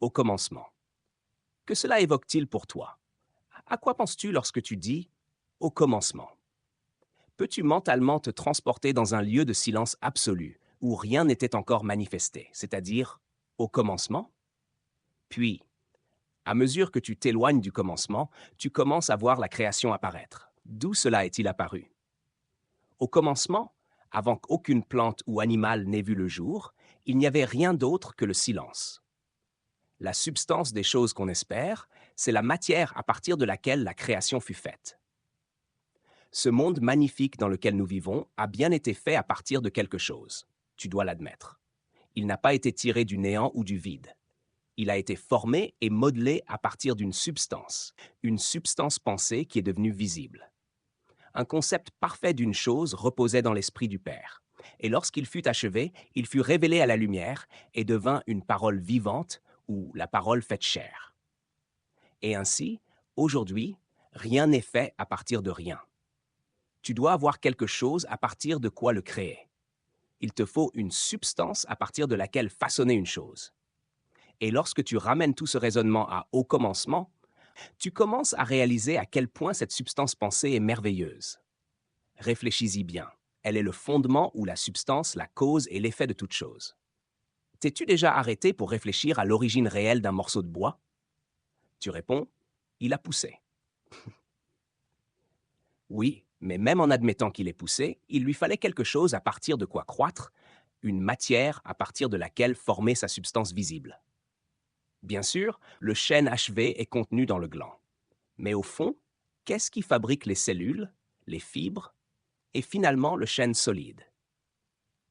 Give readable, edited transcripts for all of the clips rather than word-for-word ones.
au commencement. Que cela évoque-t-il pour toi? À quoi penses-tu lorsque tu dis au commencement? Peux-tu mentalement te transporter dans un lieu de silence absolu, où rien n'était encore manifesté, c'est-à-dire au commencement? Puis, à mesure que tu t'éloignes du commencement, tu commences à voir la création apparaître. D'où cela est-il apparu? Au commencement, avant qu'aucune plante ou animal n'ait vu le jour, il n'y avait rien d'autre que le silence. La substance des choses qu'on espère, c'est la matière à partir de laquelle la création fut faite. Ce monde magnifique dans lequel nous vivons a bien été fait à partir de quelque chose, tu dois l'admettre. Il n'a pas été tiré du néant ou du vide. Il a été formé et modelé à partir d'une substance pensée qui est devenue visible. Un concept parfait d'une chose reposait dans l'esprit du Père. Et lorsqu'il fut achevé, il fut révélé à la lumière et devint une parole vivante ou la parole faite chair. Et ainsi, aujourd'hui, rien n'est fait à partir de rien. Tu dois avoir quelque chose à partir de quoi le créer. Il te faut une substance à partir de laquelle façonner une chose. Et lorsque tu ramènes tout ce raisonnement au commencement, tu commences à réaliser à quel point cette substance pensée est merveilleuse. Réfléchis-y bien. Elle est le fondement ou la substance, la cause et l'effet de toute chose. T'es-tu déjà arrêté pour réfléchir à l'origine réelle d'un morceau de bois? Tu réponds, il a poussé. Oui, mais même en admettant qu'il ait poussé, il lui fallait quelque chose à partir de quoi croître, une matière à partir de laquelle former sa substance visible. Bien sûr, le chêne achevé est contenu dans le gland. Mais au fond, qu'est-ce qui fabrique les cellules, les fibres et finalement le chêne solide?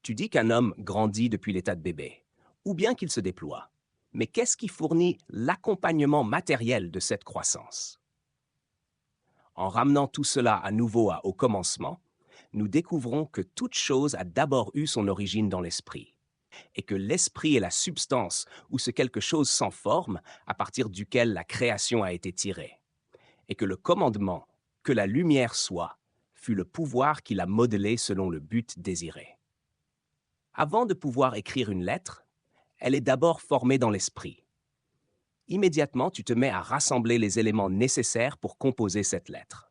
Tu dis qu'un homme grandit depuis l'état de bébé, ou bien qu'il se déploie. Mais qu'est-ce qui fournit l'accompagnement matériel de cette croissance? En ramenant tout cela à nouveau au commencement, nous découvrons que toute chose a d'abord eu son origine dans l'esprit, et que l'esprit est la substance ou ce quelque chose sans forme à partir duquel la création a été tirée, et que le commandement que la lumière soit fut le pouvoir qui l'a modelée selon le but désiré. Avant de pouvoir écrire une lettre, elle est d'abord formée dans l'esprit. Immédiatement, tu te mets à rassembler les éléments nécessaires pour composer cette lettre.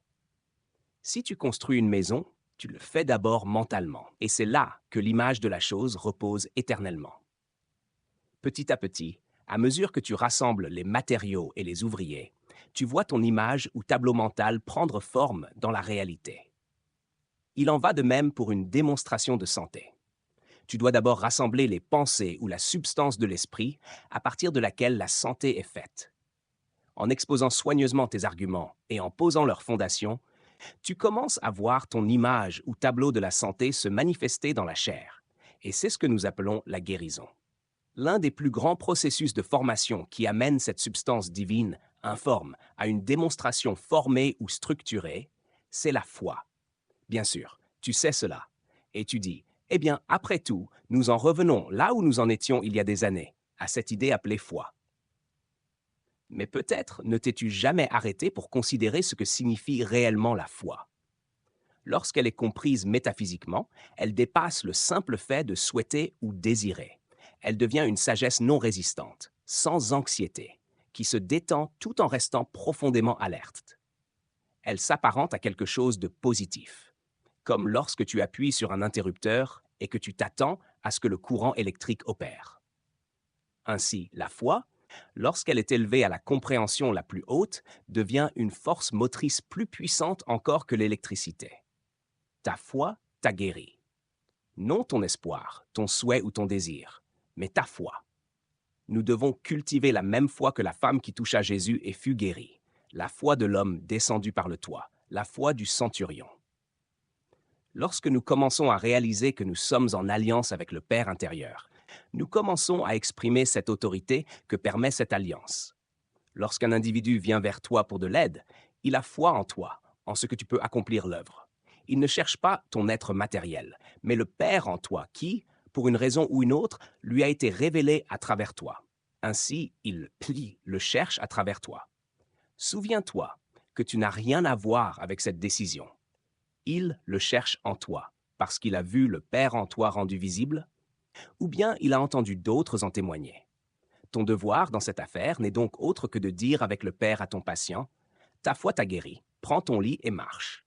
Si tu construis une maison, tu le fais d'abord mentalement, et c'est là que l'image de la chose repose éternellement. Petit à petit, à mesure que tu rassembles les matériaux et les ouvriers, tu vois ton image ou tableau mental prendre forme dans la réalité. Il en va de même pour une démonstration de santé. Tu dois d'abord rassembler les pensées ou la substance de l'esprit à partir de laquelle la santé est faite. En exposant soigneusement tes arguments et en posant leurs fondations, tu commences à voir ton image ou tableau de la santé se manifester dans la chair. Et c'est ce que nous appelons la guérison. L'un des plus grands processus de formation qui amène cette substance divine, informe, à une démonstration formée ou structurée, c'est la foi. Bien sûr, tu sais cela. Et tu dis, eh bien, après tout, nous en revenons là où nous en étions il y a des années, à cette idée appelée foi. Mais peut-être ne t'es-tu jamais arrêté pour considérer ce que signifie réellement la foi. Lorsqu'elle est comprise métaphysiquement, elle dépasse le simple fait de souhaiter ou désirer. Elle devient une sagesse non résistante, sans anxiété, qui se détend tout en restant profondément alerte. Elle s'apparente à quelque chose de positif, comme lorsque tu appuies sur un interrupteur et que tu t'attends à ce que le courant électrique opère. Ainsi, la foi, lorsqu'elle est élevée à la compréhension la plus haute, devient une force motrice plus puissante encore que l'électricité. Ta foi t'a guéri. Non ton espoir, ton souhait ou ton désir, mais ta foi. Nous devons cultiver la même foi que la femme qui toucha Jésus et fut guérie, la foi de l'homme descendu par le toit, la foi du centurion. Lorsque nous commençons à réaliser que nous sommes en alliance avec le Père intérieur, nous commençons à exprimer cette autorité que permet cette alliance. Lorsqu'un individu vient vers toi pour de l'aide, il a foi en toi, en ce que tu peux accomplir l'œuvre. Il ne cherche pas ton être matériel, mais le Père en toi qui, pour une raison ou une autre, lui a été révélé à travers toi. Ainsi, il le cherche à travers toi. Souviens-toi que tu n'as rien à voir avec cette décision. Il le cherche en toi, parce qu'il a vu le Père en toi rendu visible, ou bien il a entendu d'autres en témoigner. Ton devoir dans cette affaire n'est donc autre que de dire avec le Père à ton patient, ta foi t'a guéri, prends ton lit et marche.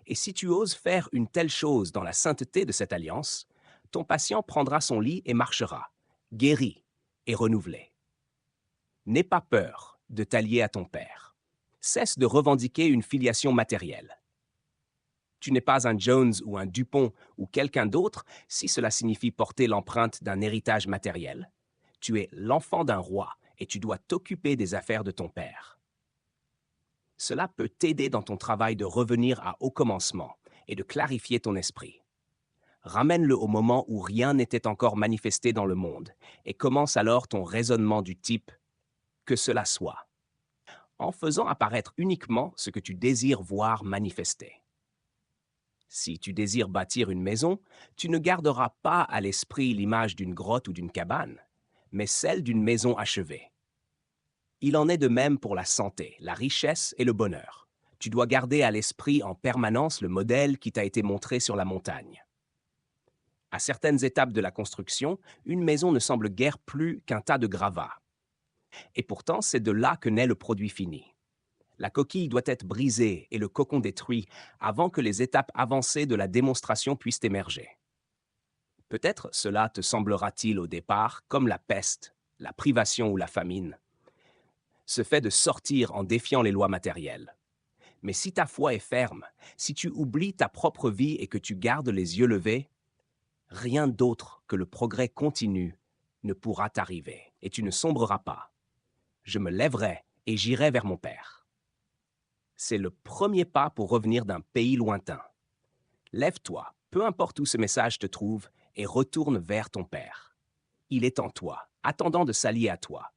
Et si tu oses faire une telle chose dans la sainteté de cette alliance, ton patient prendra son lit et marchera, guéri et renouvelé. N'aie pas peur de t'allier à ton Père. Cesse de revendiquer une filiation matérielle. Tu n'es pas un Jones ou un Dupont ou quelqu'un d'autre si cela signifie porter l'empreinte d'un héritage matériel. Tu es l'enfant d'un roi et tu dois t'occuper des affaires de ton Père. Cela peut t'aider dans ton travail de revenir au commencement et de clarifier ton esprit. Ramène-le au moment où rien n'était encore manifesté dans le monde et commence alors ton raisonnement du type « que cela soit », en faisant apparaître uniquement ce que tu désires voir manifester. Si tu désires bâtir une maison, tu ne garderas pas à l'esprit l'image d'une grotte ou d'une cabane, mais celle d'une maison achevée. Il en est de même pour la santé, la richesse et le bonheur. Tu dois garder à l'esprit en permanence le modèle qui t'a été montré sur la montagne. À certaines étapes de la construction, une maison ne semble guère plus qu'un tas de gravats. Et pourtant, c'est de là que naît le produit fini. La coquille doit être brisée et le cocon détruit avant que les étapes avancées de la démonstration puissent émerger. Peut-être cela te semblera-t-il au départ comme la peste, la privation ou la famine. Ce fait de sortir en défiant les lois matérielles. Mais si ta foi est ferme, si tu oublies ta propre vie et que tu gardes les yeux levés, rien d'autre que le progrès continu ne pourra t'arriver et tu ne sombreras pas. Je me lèverai et j'irai vers mon Père. C'est le premier pas pour revenir d'un pays lointain. Lève-toi, peu importe où ce message te trouve, et retourne vers ton Père. Il est en toi, attendant de s'allier à toi.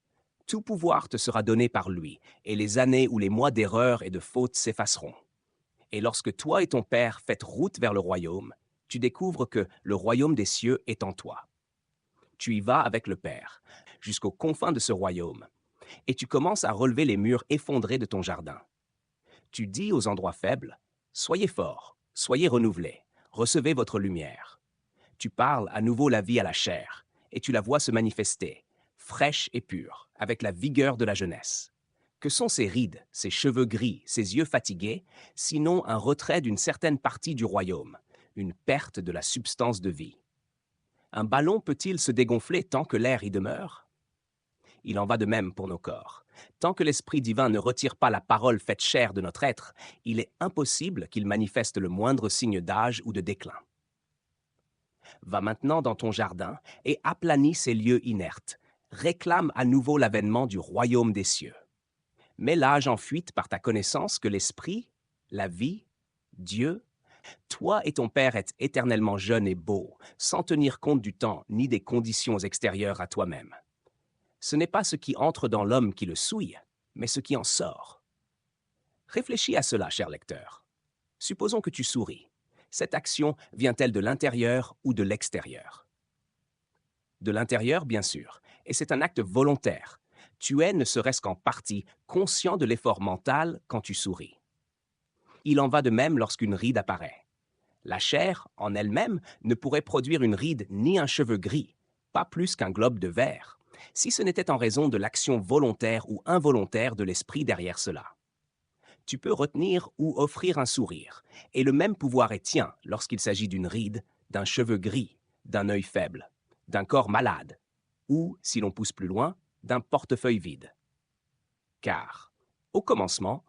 Tout pouvoir te sera donné par lui, et les années ou les mois d'erreur et de fautes s'effaceront. Et lorsque toi et ton Père faites route vers le royaume, tu découvres que le royaume des cieux est en toi. Tu y vas avec le Père, jusqu'aux confins de ce royaume, et tu commences à relever les murs effondrés de ton jardin. Tu dis aux endroits faibles, « Soyez forts, soyez renouvelés, recevez votre lumière. » Tu parles à nouveau la vie à la chair, et tu la vois se manifester, fraîche et pure, avec la vigueur de la jeunesse. Que sont ces rides, ces cheveux gris, ces yeux fatigués, sinon un retrait d'une certaine partie du royaume, une perte de la substance de vie? Un ballon peut-il se dégonfler tant que l'air y demeure? Il en va de même pour nos corps. Tant que l'Esprit divin ne retire pas la parole faite chair de notre être, il est impossible qu'il manifeste le moindre signe d'âge ou de déclin. Va maintenant dans ton jardin et aplanis ces lieux inertes. Réclame à nouveau l'avènement du royaume des cieux. Mets l'âge en fuite par ta connaissance que l'Esprit, la vie, Dieu, toi et ton Père êtes éternellement jeunes et beaux, sans tenir compte du temps ni des conditions extérieures à toi-même. Ce n'est pas ce qui entre dans l'homme qui le souille, mais ce qui en sort. Réfléchis à cela, cher lecteur. Supposons que tu souris. Cette action vient-elle de l'intérieur ou de l'extérieur? De l'intérieur, bien sûr, et c'est un acte volontaire. Tu es, ne serait-ce qu'en partie, conscient de l'effort mental quand tu souris. Il en va de même lorsqu'une ride apparaît. La chair, en elle-même, ne pourrait produire une ride ni un cheveu gris, pas plus qu'un globe de verre, si ce n'était en raison de l'action volontaire ou involontaire de l'esprit derrière cela. Tu peux retenir ou offrir un sourire, et le même pouvoir est tien lorsqu'il s'agit d'une ride, d'un cheveu gris, d'un œil faible, d'un corps malade, ou, si l'on pousse plus loin, d'un portefeuille vide. Car, au commencement,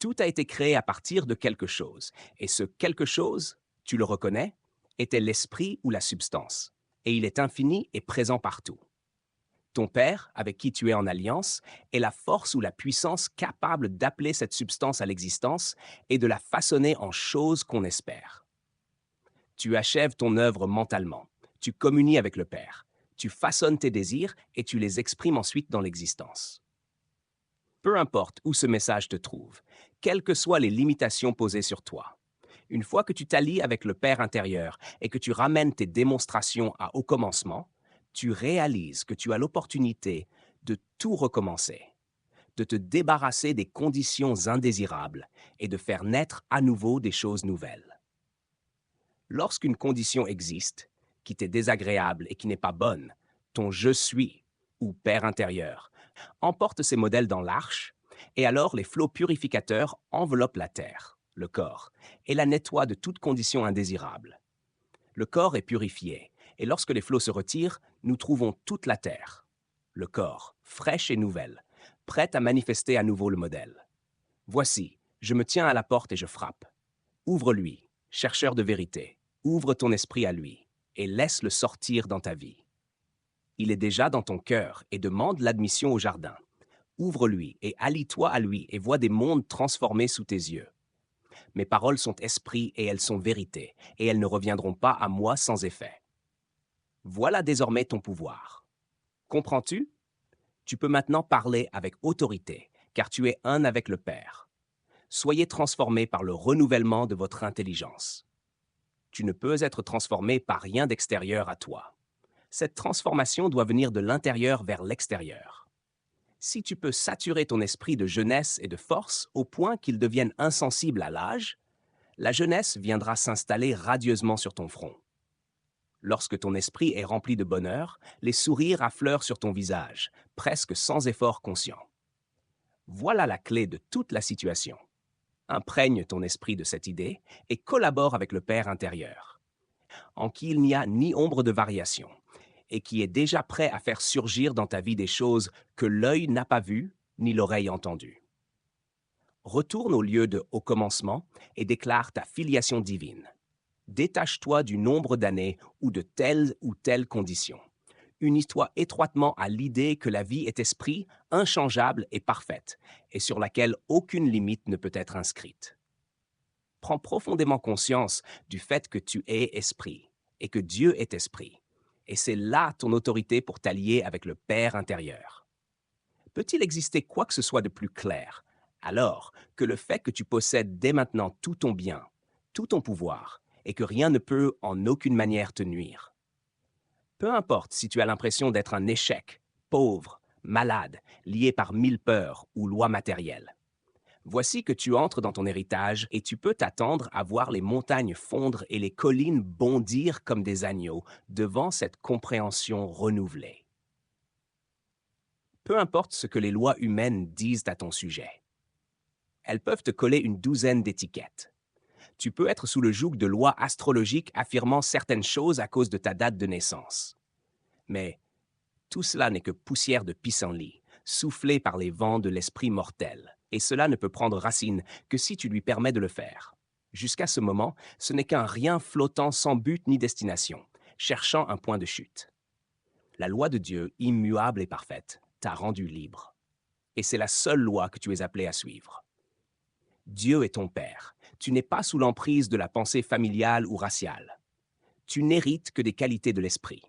tout a été créé à partir de quelque chose, et ce quelque chose, tu le reconnais, était l'esprit ou la substance, et il est infini et présent partout. Ton Père, avec qui tu es en alliance, est la force ou la puissance capable d'appeler cette substance à l'existence et de la façonner en chose qu'on espère. Tu achèves ton œuvre mentalement, tu communies avec le Père, tu façonnes tes désirs et tu les exprimes ensuite dans l'existence. Peu importe où ce message te trouve, quelles que soient les limitations posées sur toi, une fois que tu t'allies avec le Père intérieur et que tu ramènes tes démonstrations au commencement, tu réalises que tu as l'opportunité de tout recommencer, de te débarrasser des conditions indésirables et de faire naître à nouveau des choses nouvelles. Lorsqu'une condition existe, qui t'est désagréable et qui n'est pas bonne, ton « je suis » ou Père intérieur, emporte ces modèles dans l'arche, et alors les flots purificateurs enveloppent la terre, le corps, et la nettoient de toute condition indésirable. Le corps est purifié, et lorsque les flots se retirent, nous trouvons toute la terre, le corps, fraîche et nouvelle, prête à manifester à nouveau le modèle. Voici, je me tiens à la porte et je frappe. Ouvre-lui, chercheur de vérité, ouvre ton esprit à lui, et laisse-le sortir dans ta vie. Il est déjà dans ton cœur et demande l'admission au jardin. Ouvre-lui et allie-toi à lui et vois des mondes transformés sous tes yeux. Mes paroles sont esprit et elles sont vérité, et elles ne reviendront pas à moi sans effet. Voilà désormais ton pouvoir. Comprends-tu? Tu peux maintenant parler avec autorité, car tu es un avec le Père. Soyez transformés par le renouvellement de votre intelligence. Tu ne peux être transformé par rien d'extérieur à toi. Cette transformation doit venir de l'intérieur vers l'extérieur. Si tu peux saturer ton esprit de jeunesse et de force au point qu'il devienne insensible à l'âge, la jeunesse viendra s'installer radieusement sur ton front. Lorsque ton esprit est rempli de bonheur, les sourires affleurent sur ton visage, presque sans effort conscient. Voilà la clé de toute la situation. Imprègne ton esprit de cette idée et collabore avec le Père intérieur, en qui il n'y a ni ombre de variation, et qui est déjà prêt à faire surgir dans ta vie des choses que l'œil n'a pas vues ni l'oreille entendues. Retourne au lieu de au commencement et déclare ta filiation divine. Détache-toi du nombre d'années ou de telle ou telle condition. Unis-toi étroitement à l'idée que la vie est esprit, inchangeable et parfaite, et sur laquelle aucune limite ne peut être inscrite. Prends profondément conscience du fait que tu es esprit, et que Dieu est esprit, et c'est là ton autorité pour t'allier avec le Père intérieur. Peut-il exister quoi que ce soit de plus clair, alors que le fait que tu possèdes dès maintenant tout ton bien, tout ton pouvoir, et que rien ne peut en aucune manière te nuire? Peu importe si tu as l'impression d'être un échec, pauvre, malade, lié par 1000 peurs ou lois matérielles. Voici que tu entres dans ton héritage et tu peux t'attendre à voir les montagnes fondre et les collines bondir comme des agneaux devant cette compréhension renouvelée. Peu importe ce que les lois humaines disent à ton sujet. Elles peuvent te coller une douzaine d'étiquettes. Tu peux être sous le joug de lois astrologiques affirmant certaines choses à cause de ta date de naissance. Mais tout cela n'est que poussière de pissenlit, soufflée par les vents de l'esprit mortel, et cela ne peut prendre racine que si tu lui permets de le faire. Jusqu'à ce moment, ce n'est qu'un rien flottant sans but ni destination, cherchant un point de chute. La loi de Dieu, immuable et parfaite, t'a rendu libre. Et c'est la seule loi que tu es appelé à suivre. Dieu est ton Père. Tu n'es pas sous l'emprise de la pensée familiale ou raciale. Tu n'hérites que des qualités de l'esprit.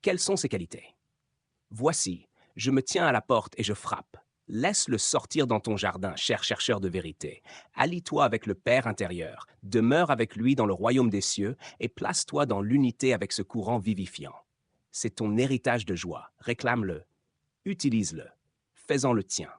Quelles sont ces qualités? Voici, je me tiens à la porte et je frappe. Laisse-le sortir dans ton jardin, cher chercheur de vérité. Allie-toi avec le Père intérieur, demeure avec lui dans le royaume des cieux et place-toi dans l'unité avec ce courant vivifiant. C'est ton héritage de joie. Réclame-le, utilise-le, fais-en le tien.